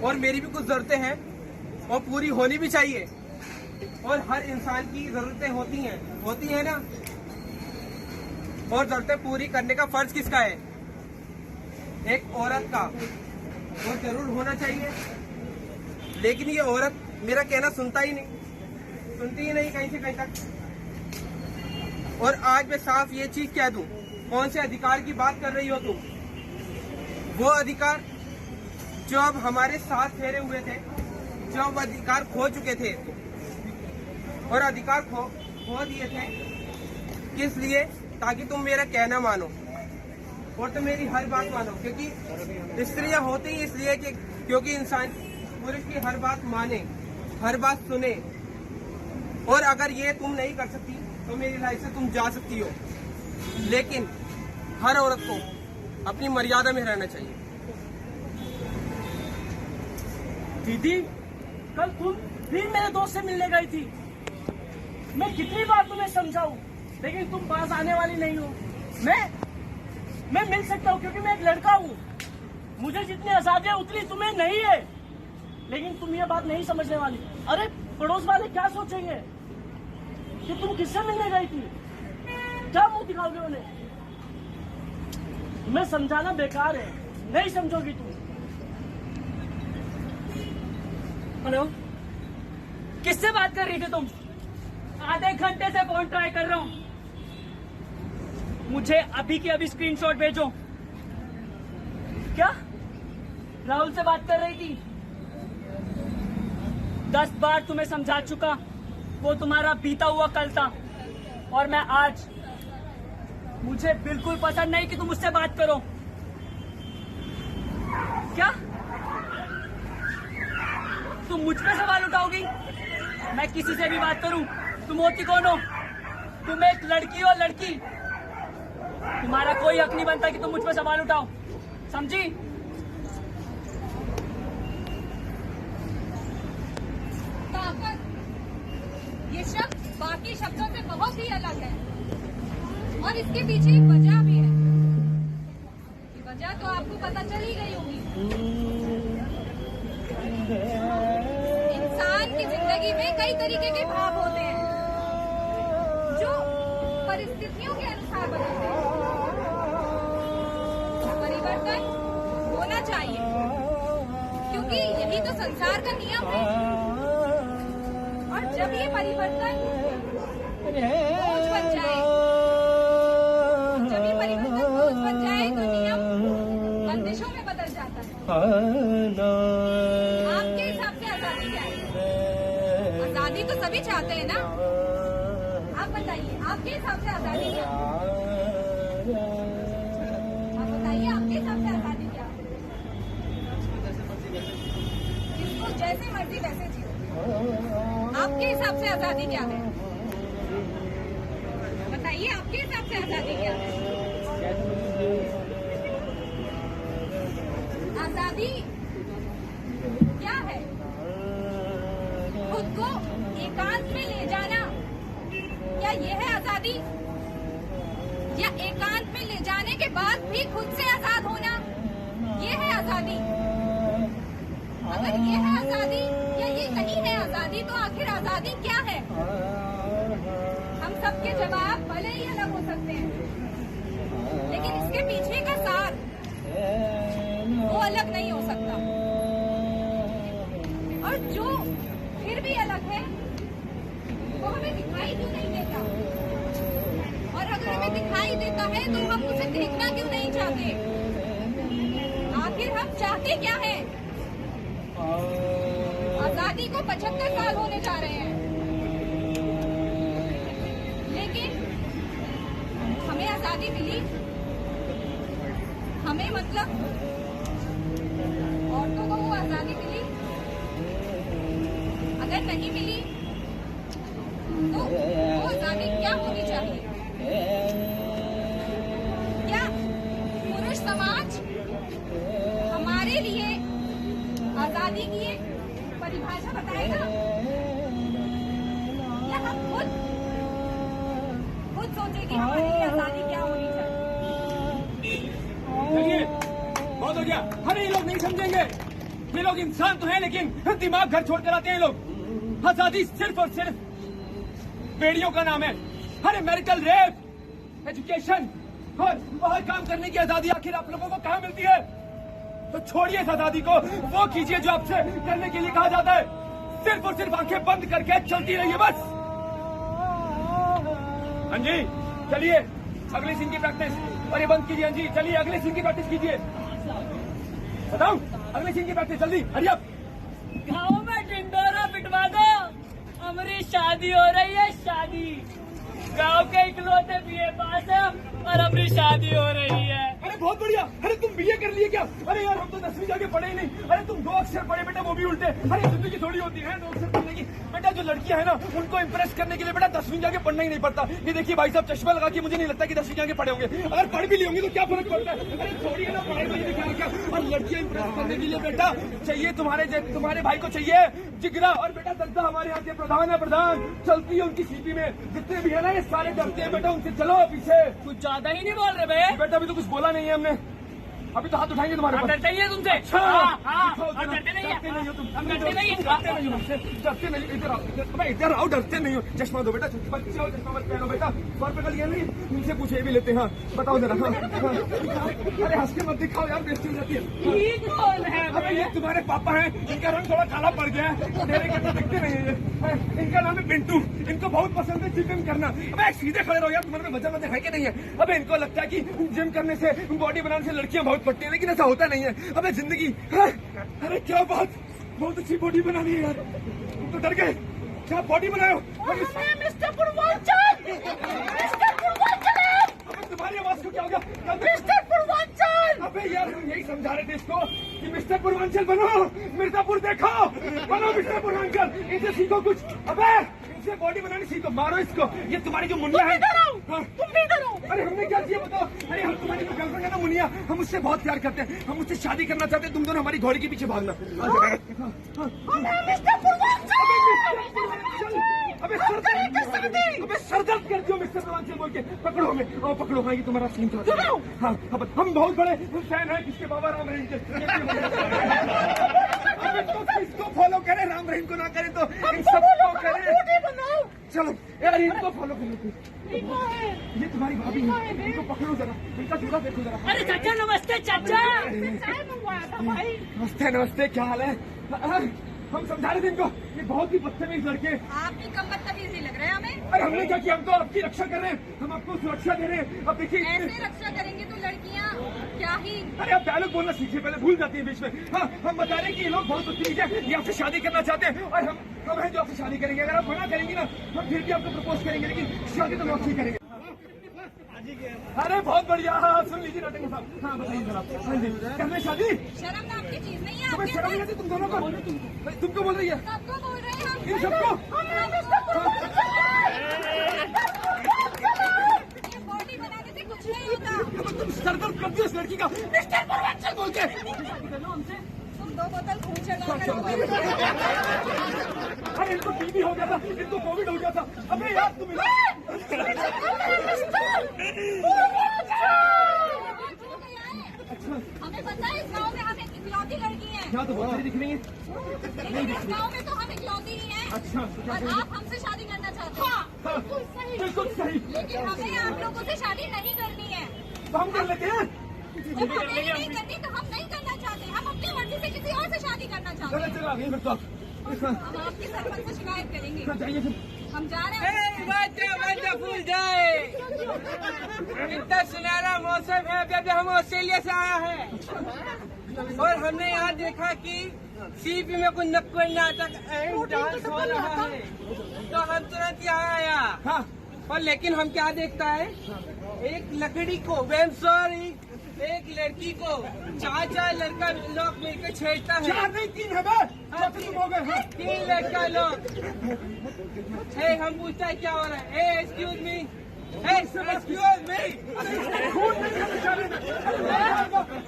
और मेरी भी कुछ जरूरतें हैं और पूरी होनी भी चाहिए। और हर इंसान की जरूरतें होती हैं ना। और जरूरतें पूरी करने का फर्ज किसका है? एक औरत का। वो जरूर होना चाहिए, लेकिन ये औरत मेरा कहना सुनती ही नहीं कहीं से कहीं तक। और आज मैं साफ ये चीज कह दूं, कौन से अधिकार की बात कर रही हो तुम? वो अधिकार जो अब हमारे साथ फेरे हुए थे, जो अब अधिकार खो चुके थे, और अधिकार खो दिए थे किस लिए? ताकि तुम मेरा कहना मानो और तुम मेरी हर बात मानो। क्योंकि स्त्रियां होती ही इसलिए कि क्योंकि इंसान पुरुष की हर बात माने, हर बात सुने। और अगर ये तुम नहीं कर सकती तो मेरी लाइफ से तुम जा सकती हो, लेकिन हर औरत को अपनी मर्यादा में रहना चाहिए। दीदी, कल तुम फिर मेरे दोस्त से मिलने गई थी। मैं कितनी बार तुम्हें समझाऊं, लेकिन तुम पास आने वाली नहीं हो। मैं मिल सकता हूँ क्योंकि मैं एक लड़का हूँ। मुझे जितनी आजादी है उतनी तुम्हें नहीं है, लेकिन तुम ये बात नहीं समझने वाली। अरे पड़ोस वाले क्या सोचेंगे कि तुम किससे मिलने गई थी? क्या मुंह दिखाओगे उन्हें? तुम्हें समझाना बेकार है, नहीं समझोगी तुम। हेलो, किससे बात कर रही थी तुम? आधे घंटे से फोन ट्राई कर रहा हूं। मुझे अभी की अभी स्क्रीनशॉट भेजो। क्या राहुल से बात कर रही थी? 10 बार तुम्हें समझा चुका, वो तुम्हारा बीता हुआ कल था और मैं आज। मुझे बिल्कुल पसंद नहीं कि तुम मुझसे बात करो। क्या तुम मुझ पे सवाल उठाओगी? मैं किसी से भी बात करूं? तुम होती कौन हो? तुम एक लड़की हो, लड़की। तुम्हारा कोई हक नहीं बनता कि तुम मुझ पे सवाल उठाओ, समझी? ताकत, ये शब्द बाकी शब्दों से बहुत ही अलग है और इसके पीछे एक वजह भी है। ये वजह तो आपको पता चल ही गई होगी। इंसान की जिंदगी में कई तरीके के भाव होते हैं जो परिस्थितियों के अनुसार बदलते हैं। परिवर्तन होना चाहिए क्योंकि यही तो संसार का नियम है। और जब ये परिवर्तन बोझ बन जाए, तो नियम बंदिशों में बदल जाता है। आपके हिसाब से आजादी क्या है? आजादी तो सभी चाहते हैं ना। आप बताइए, आपके हिसाब से आजादी क्या है? आप बताइए, आपके हिसाब से आजादी क्या है? जिसको जैसे मर्जी वैसे जियो। आपके हिसाब से आजादी क्या है? बताइए, आपके हिसाब से आजादी क्या है? आजादी क्या है? खुद को एकांत में ले जाना, क्या ये है आजादी? या एकांत में ले जाने के बाद भी खुद से आजाद होना, ये है आजादी? अगर ये है आजादी या ये नहीं है आजादी, तो आखिर आजादी क्या है? हम सबके जवाब भले ही अलग हो सकते हैं, लेकिन इसके पीछे का सार वो अलग नहीं हो सकता। और जो फिर भी अलग है वो हमें दिखाई क्यों नहीं देता? और अगर हमें दिखाई देता है तो हम उसे देखना क्यों नहीं चाहते? आखिर हम चाहते क्या हैं? आजादी को 75 साल होने जा रहे हैं, लेकिन हमें आजादी मिली? हमें मतलब औरतों को वो आजादी मिली? अगर नहीं मिली तो वो आजादी क्या होनी चाहिए? क्या पुरुष समाज हमारे लिए आजादी की एक परिभाषा बताएगा? या हम खुद सोचे कि हमारे लिए आजादी क्या होनी चाहिए? चलिए, बहुत हो गया। हम ये लोग नहीं समझेंगे। ये लोग इंसान तो हैं लेकिन दिमाग घर छोड़ कर आते हैं लोग। आजादी सिर्फ और सिर्फ बेड़ियों का नाम है। अरे मैरिटल रेप, एजुकेशन और बाहर काम करने की आजादी आखिर आप लोगों को कहाँ मिलती है? तो छोड़िए इस आजादी को, वो कीजिए जो आपसे करने के लिए कहा जाता है। सिर्फ और सिर्फ आंखें बंद करके चलती रहिए बस। हाँ जी चलिए अगले सीन की प्रैक्टिस। और ये बंद कीजिए। हाँ जी चलिए अगले सीन की प्रैक्टिस कीजिए। बताऊं अगले सीन की प्रैक्टिस जल्दी हरी अप। गाँव में ढिंडोरा पिटवा दो, हमारी शादी हो रही है शादी। गांव के इकलौते बीए पास है और अपनी शादी हो रही है। अरे बहुत बढ़िया। अरे तुम बीए कर लिए क्या? अरे यार हम तो 10वीं जाके पढ़े ही नहीं। अरे तुम 2 अक्षर पढ़े बेटा, वो भी उल्टे। अरे जिंदगी थोड़ी होती है 2 अक्षर पढ़ने की। बेटा जो लड़कियां है ना उनको इम्प्रेस करने के लिए बेटा 10वीं जाके पढ़ना ही नहीं पड़ता। ये देखिए भाई साहब चश्मा लगा के मुझे नहीं लगता कि 10वीं जाके पढ़े होंगे। अगर पढ़ भी लिए होंगे तो क्या फर्क पड़ता है? अरे छोड़िए ना पढ़ाई में दिखा क्या। और लड़कियां इम्प्रेस करने के लिए बेटा चाहिए तुम्हारे भाई को चाहिए जिगरा। और बेटा दद्दा हमारे यहाँ के प्रधान है, प्रधान चलती है उनकी सीपी में। जितने भी है ना ये सारे डरते हैं बेटा उनसे। चलो पीछे। कुछ ज्यादा ही नहीं बोल रहे बे। बेटा अभी तो कुछ बोला नहीं है हमने। अभी तो हाथ उठाएंगे तुम्हारे हम ऊपर। डरते ही है तुमसे। अच्छा हम डरते नहीं डरते नहीं हो तुम। हम डरते नहीं है। डरते नहीं हो मुझसे। डरते नहीं। इधर आओ इधर आओ। डरते नहीं हो। चश्मा दो बेटा, बच्चे हो चश्मा मत पहनो बेटा। 100 रुपए का लिया नहीं उनसे पूछे भी लेते हैं। हाँ बताओ जरा। हाँ अरे हंस के मत दिखाओ यार, बेइज्जती हो जाती है। ये कौन है अबे ये तुम्हारे पापा हैं, इनका रंग थोड़ा काला पड़ गया है, मेरे के तो दिखते नहीं है। इनका नाम है पिंटू। इनको बहुत पसंद है जिम करना। अबे सीधे खड़े रहो यार, तुम्हारे में वजन है कि नहीं है? अबे इनको लगता है कि जिम करने से बॉडी बनाने से लड़कियां बहुत पड़ती है, लेकिन ऐसा होता नहीं है। अबे जिंदगी अरे क्या बात, बहुत अच्छी बॉडी बनानी है यार। तुम तो डर गए। क्या बॉडी बनाओ मिस्टर पूर्वांचल। मिस्टर पूर्वांचल अबे तुम्हारी आवाज को क्या हो गया? मिस्टर पूर्वांचल। अबे यार हम यही समझा रहे थे इसको कि मिस्टर पूर्वांचल बनो, मिर्जापुर देखो, बनो मिस्टर पूर्वांचल, इनसे सीखो कुछ। अबे इनसे बॉडी बनानी सीखो। मारो इसको। ये तुम्हारी जो मुनिया है। तुम भी डरो। अरे हमने क्या किया बताओ? अरे हम तुम्हारी जो गर्लफ्रेंड है ना मुनिया, हम उससे बहुत प्यार करते हैं, हम उससे शादी करना चाहते हैं। तुम दोनों हमारी घोड़ी के पीछे भागना। मिस्टर पूर्वांचल। अबे सर दर्द कर दियो मिस्टर पूर्वांचल बोल के। पकड़ो हमें। आओ पकड़ो। हाँ ये तुम्हारा सीन था। हाँ हम बहुत बड़े फैन हैं किसके? बाबा राम रहीम के। किसको फॉलो करें? राम रहीम को ना करें तो इन सबको करें। चलो यार इनको फॉलो करो। ये तुम्हारी भाभी है, इनको पकड़ो जरा, इनका जोड़ा देखो जरा। अरे चाचा नमस्ते। चाचा चाय मंगवाया था भाई। नमस्ते नमस्ते, क्या हाल है? हम समझा रहे थे इनको, ये बहुत ही बदतमीज लड़के। आप भी कम बदतमीज नहीं लग रहे हैं हमें। अरे हमने क्या किया? हम तो आपकी रक्षा कर रहे हैं, हम आपको सुरक्षा दे रहे हैं। अब देखिए ऐसे रक्षा करेंगे तो लड़कियां क्या ही। अरे आप डायलॉग बोलना सीखिए, पहले भूल जाती है बीच में। हाँ हम बता रहे हैं कि ये लोग बहुत बदतमीज है, ये आपसे शादी करना चाहते हैं और हम हैं जो आपसे शादी करेंगे। अगर आप मना करेंगी ना हम फिर भी आपको प्रपोज करेंगे, लेकिन शादी तो हम आपसे ही करेंगे। अरे बहुत बढ़िया। हाँ सुन लीजिए नाटक साहब। हाँ बताइए जरा। हाँ जी करने शादी? शर्म नाम की चीज नहीं है तुम्हें आपके शर्म नहीं अंदर। आती तुम दोनों को? तुमको बोल रही है? सबको बोल रहे हैं हम। इन सबको? ये बॉडी बनाने से कुछ नहीं होता। अब तुम सर दर्द करती हो इस लड़की का मिस्टर पूर्वांचल बोल के। तुम 2 बोतल खून चढ़ाओगे। अरे इनको टीबी हो गया था, इनको कोविड हो गया था। अबे यार तुम हमें पता है इस गांव में हम एक इकलौती लड़की हैं। यहाँ तो बहुत सारी दिख रही है। लेकिन इस गांव में तो हम इकलौती ही हैं। अच्छा तो क्या और आप हमसे शादी करना चाहते हैं। बिल्कुल सही। लेकिन हमें आप लोगों से शादी नहीं करनी है। तो हम कर लेते हैं। जब हमें ही नहीं करनी तो हम नहीं करना चाहते। हम अपनी मर्जी से किसी और से शादी करना चाहते चलो हैं। चलो आगे फिर तो आप हम आपके सरपंच से शिकायत करेंगे। जाइए फिर। हम जा रहे हैं। Wonderful day. इतना सुनहरा मौसम है। अभी हम ऑस्ट्रेलिया से आया है और हमने यहाँ देखा कि सीपी में कुछ नुक्कड़ नाटक एंड डांस हो रहा है, तो हम तुरंत यहाँ आया। हाँ और लेकिन हम क्या देखता है, एक लकड़ी को सॉरी एक लड़की को 4 लड़का लोग मिलकर छेड़ता है। 4 नहीं 3 है बे। चौथे तुम हो गए। हाँ 3 लड़का लोग। हम पूछता है क्या हो रहा है। Excuse me, Hey, excuse me. खून नहीं है बेचारे में।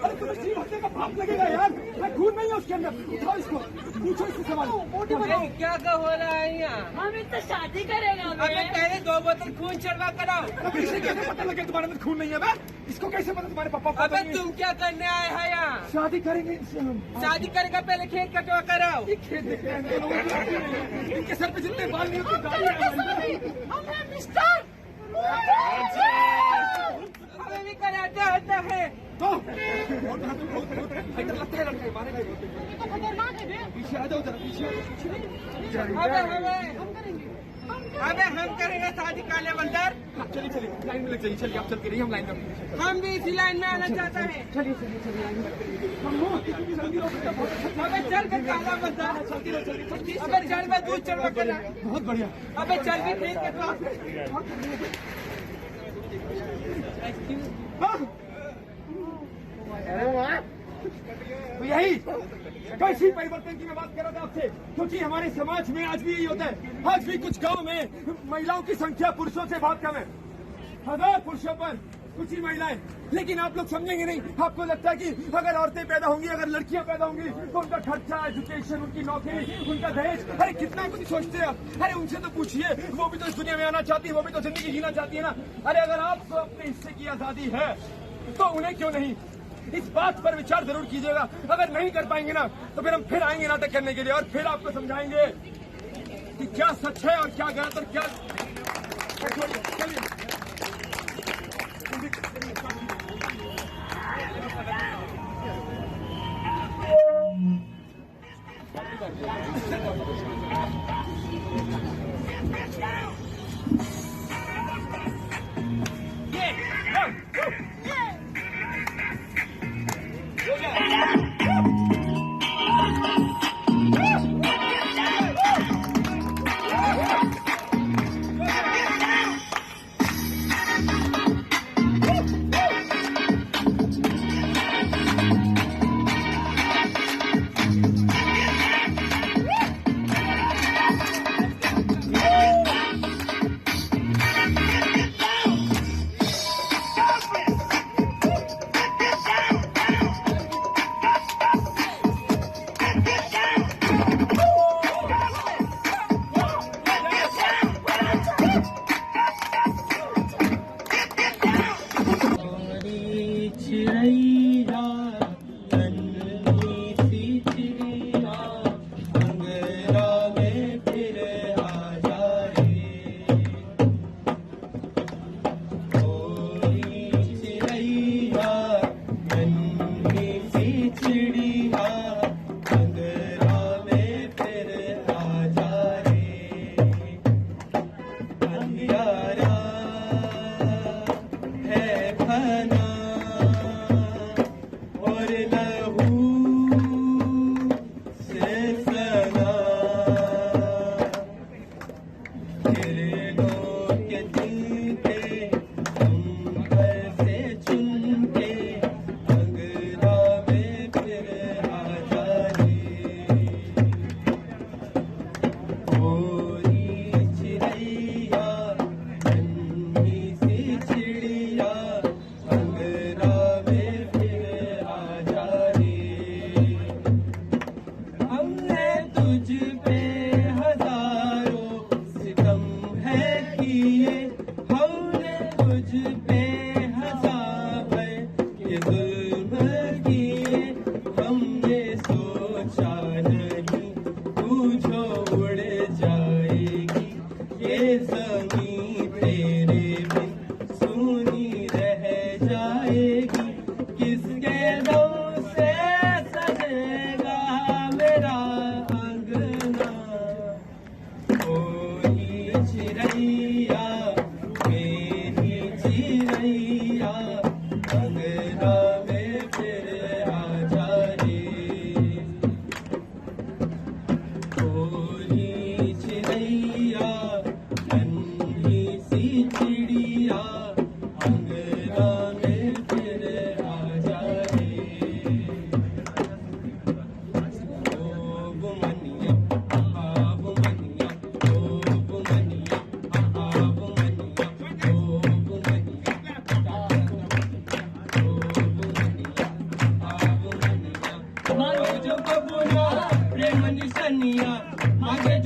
अरे तुम्हें जीव हत्या का पाप लगेगा यार। खून नहीं है उसके अंदर। उठाओ इसको, पूछो इससे सवाल। Hey, क्या हो रहा है यहाँ? हम इससे शादी करेगा अबे पहले 2 बोतल खून चढ़वा कराओ। अब इसे कैसे पता लगे तुम्हारे अंदर खून नहीं है बे? इसको कैसे पता तुम्हारे पापा को? अबे तुम क्या करने आए हैं यहाँ? शादी करेंगे इससे हम। शादी करेगा पहले खेत कटवा कराओ। ये खेत देख रहे हैं हम लोगों को। इनके सर पे जितने बाल नहीं होते गाड़ी है हमारी। हमें भी कराटे आता है। तो फाइटर लगते हैं लड़के मारेंगे। पीछे आ जाओ जरा, पीछे आ जाओ। अबे हम करेंगे शादी काले बंदर। चलिए चलिए लाइन में लग जाइए। चलिए आप चल के रहिए, हम लाइन में। हम भी इसी लाइन में आना चाहते हैं। चलिए चलिए चलिए लाइन में लग जाइए। हम लोग कितनी जल्दी हो सकता है। बहुत अच्छा। अबे चल बे काला बंदर। चलती रहो, चलती रहो। अबे चल बे दूध चढ़वा करा। बहुत बढ़िया। अबे चल भी खेत कटवा। तो यही कैसी परिवर्तन की मैं बात कर रहा था आपसे, क्योंकि हमारे समाज में आज भी यही होता है। आज भी कुछ गांव में महिलाओं की संख्या पुरुषों से बहुत कम है। 1000 पुरुषों पर कुछ ही महिलाएं। लेकिन आप लोग समझेंगे नहीं। आपको लगता है कि अगर औरतें पैदा होंगी, अगर लड़कियां पैदा होंगी तो उनका खर्चा, एजुकेशन, उनकी नौकरी, उनका दहेज, अरे कितना कुछ सोचते हैं आप। अरे उनसे तो पूछिए, वो भी तो इस दुनिया में आना चाहती है, वो भी तो जिंदगी जीना चाहती है ना। अरे अगर आपको अपने हिस्से की आजादी है तो उन्हें क्यों नहीं? इस बात पर विचार जरूर कीजिएगा। अगर नहीं कर पाएंगे ना तो फिर हम फिर आएंगे नाटक करने के लिए और फिर आपको समझाएंगे कि क्या सच है और क्या गलत और क्या। चलिए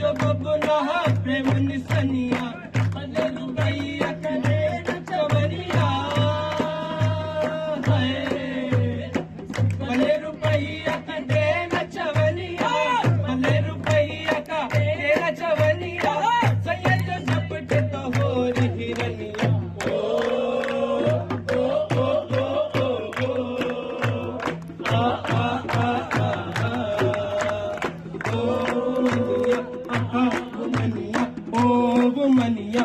जो बबुना प्रेम निसनिया भले रुपैया करे नचवनिया भले रुपैया करे नचवनिया भले रुपैया का नचवनिया सैयद झपटे तो हो रही रनिया Mania,